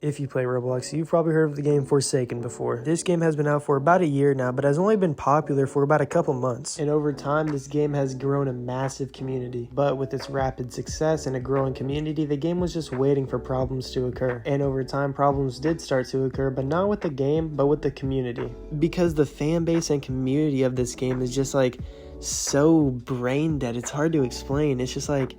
If you play Roblox, you've probably heard of the game Forsaken before. This game has been out for about a year now, but has only been popular for about a couple months. And over time, this game has grown a massive community. But with its rapid success and a growing community, the game was just waiting for problems to occur. And over time, problems did start to occur, but not with the game, but with the community. Because the fan base and community of this game is just like so brain dead, it's hard to explain. It's just like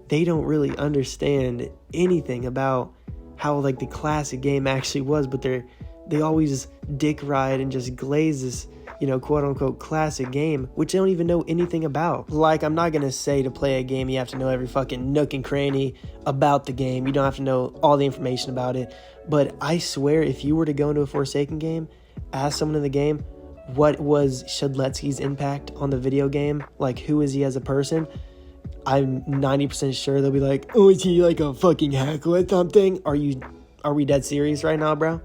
they don't really understand anything about how like the classic game actually was, but they always dick ride and just glaze this, quote unquote classic game, which they don't even know anything about. Like, I'm not gonna say to play a game you have to know every fucking nook and cranny about the game. You don't have to know all the information about it. But I swear, if you were to go into a Forsaken game, ask someone in the game, what was Shedletsky's impact on the video game? Like, who is he as a person? I'm 90% sure they'll be like, oh, is he like a fucking hacker or something? Are we dead serious right now, bro?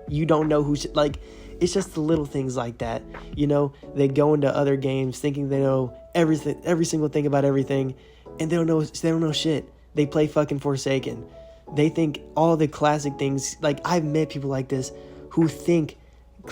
You don't know who it's just the little things like that. They go into other games thinking they know everything, every single thing about everything, and they don't know shit. They play fucking Forsaken. They think all the classic things, like I've met people like this who think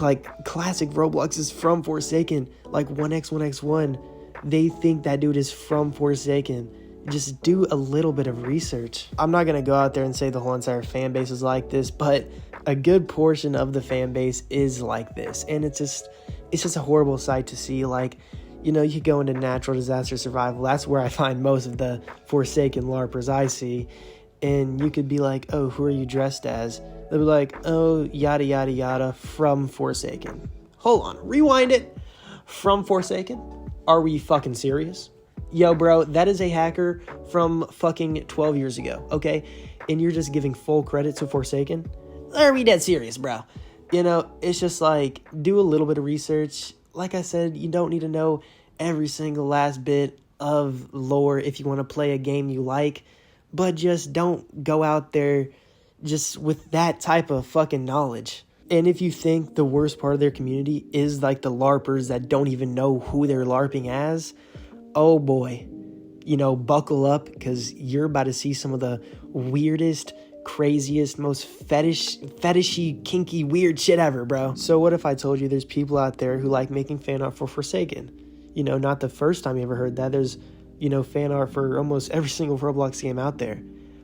like classic Roblox is from Forsaken, like 1x1x1. They think that dude is from Forsaken. Just do a little bit of research. I'm not going to go out there and say the whole entire fan base is like this, but a good portion of the fan base is like this. And it's just a horrible sight to see. Like, you could go into natural disaster survival. That's where I find most of the Forsaken LARPers I see. And you could be like, oh, who are you dressed as? They'll be like, oh, yada, yada, yada, from Forsaken. Hold on, rewind it. From Forsaken? Are we fucking serious? Yo, bro, that is a hacker from fucking 12 years ago, okay? And you're just giving full credit to Forsaken? Are we dead serious, bro? It's just like, do a little bit of research. Like I said, you don't need to know every single last bit of lore if you want to play a game you like, but just don't go out there just with that type of fucking knowledge. And if you think the worst part of their community is like the LARPers that don't even know who they're LARPing as, oh boy, buckle up, because you're about to see some of the weirdest, craziest, most fetishy, kinky, weird shit ever, bro. So what if I told you there's people out there who like making fan art for Forsaken? Not the first time you ever heard that. There's, fan art for almost every single Roblox game out there.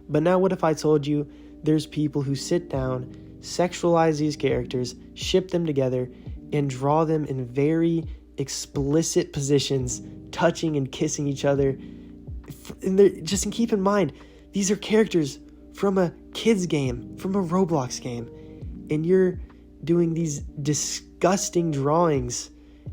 But now what if I told you there's people who sit down, sexualize these characters, ship them together, and draw them in very explicit positions, touching and kissing each other. And just keep in mind, these are characters from a kid's game, from a Roblox game, and you're doing these disgusting drawings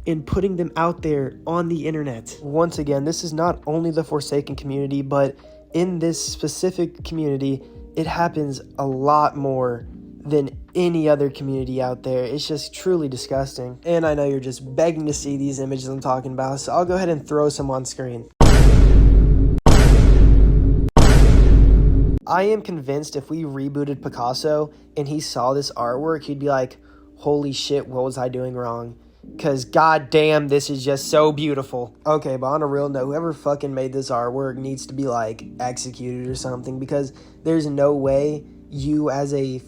and putting them out there on the internet. Once again, this is not only the Forsaken community, but in this specific community, it happens a lot more than any other community out there. It's just truly disgusting. And I know you're just begging to see these images I'm talking about, so I'll go ahead and throw some on screen. I am convinced if we rebooted Picasso and he saw this artwork, he'd be like, holy shit, what was I doing wrong? Because goddamn, this is just so beautiful. Okay, but on a real note, whoever fucking made this artwork needs to be like executed or something, because there's no way you as a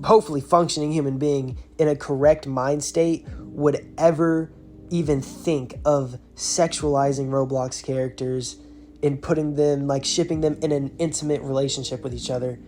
hopefully functioning human being in a correct mind state would ever even think of sexualizing Roblox characters and putting them, like shipping them in an intimate relationship with each other.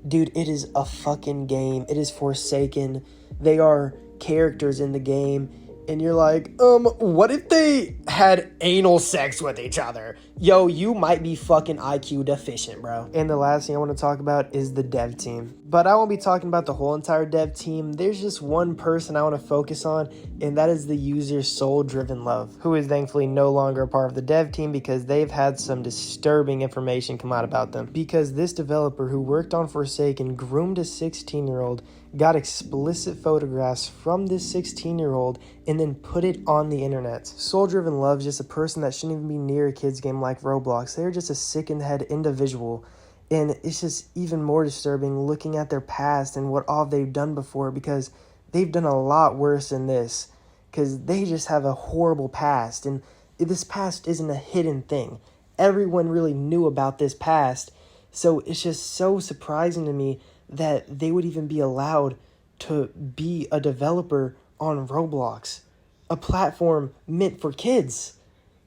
Dude, it is a fucking game. It is Forsaken. They are characters in the game. And you're like, what if they had anal sex with each other? Yo, you might be fucking IQ deficient, bro. And the last thing I want to talk about is the dev team. But I won't be talking about the whole entire dev team. There's just one person I want to focus on, and that is the user Soul Driven Love, who is thankfully no longer a part of the dev team because they've had some disturbing information come out about them. Because this developer who worked on Forsaken groomed a 16-year-old, got explicit photographs from this 16-year-old, and then put it on the internet. Soul Driven Love is just a person that shouldn't even be near a kid's game like Roblox. They're just a sick in the head individual. And it's just even more disturbing looking at their past and what all they've done before, because they've done a lot worse than this. Because they just have a horrible past. And this past isn't a hidden thing. Everyone really knew about this past. So it's just so surprising to me that they would even be allowed to be a developer on Roblox, a platform meant for kids.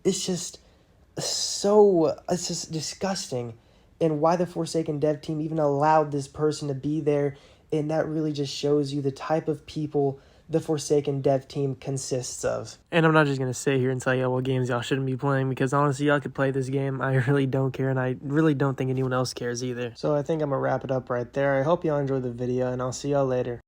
It's just it's just disgusting. And why the Forsaken dev team even allowed this person to be there, and that really just shows you the type of people the Forsaken dev team consists of. And I'm not just going to sit here and tell y'all what games y'all shouldn't be playing, because honestly, y'all could play this game. I really don't care, and I really don't think anyone else cares either. So I think I'm going to wrap it up right there. I hope y'all enjoyed the video, and I'll see y'all later.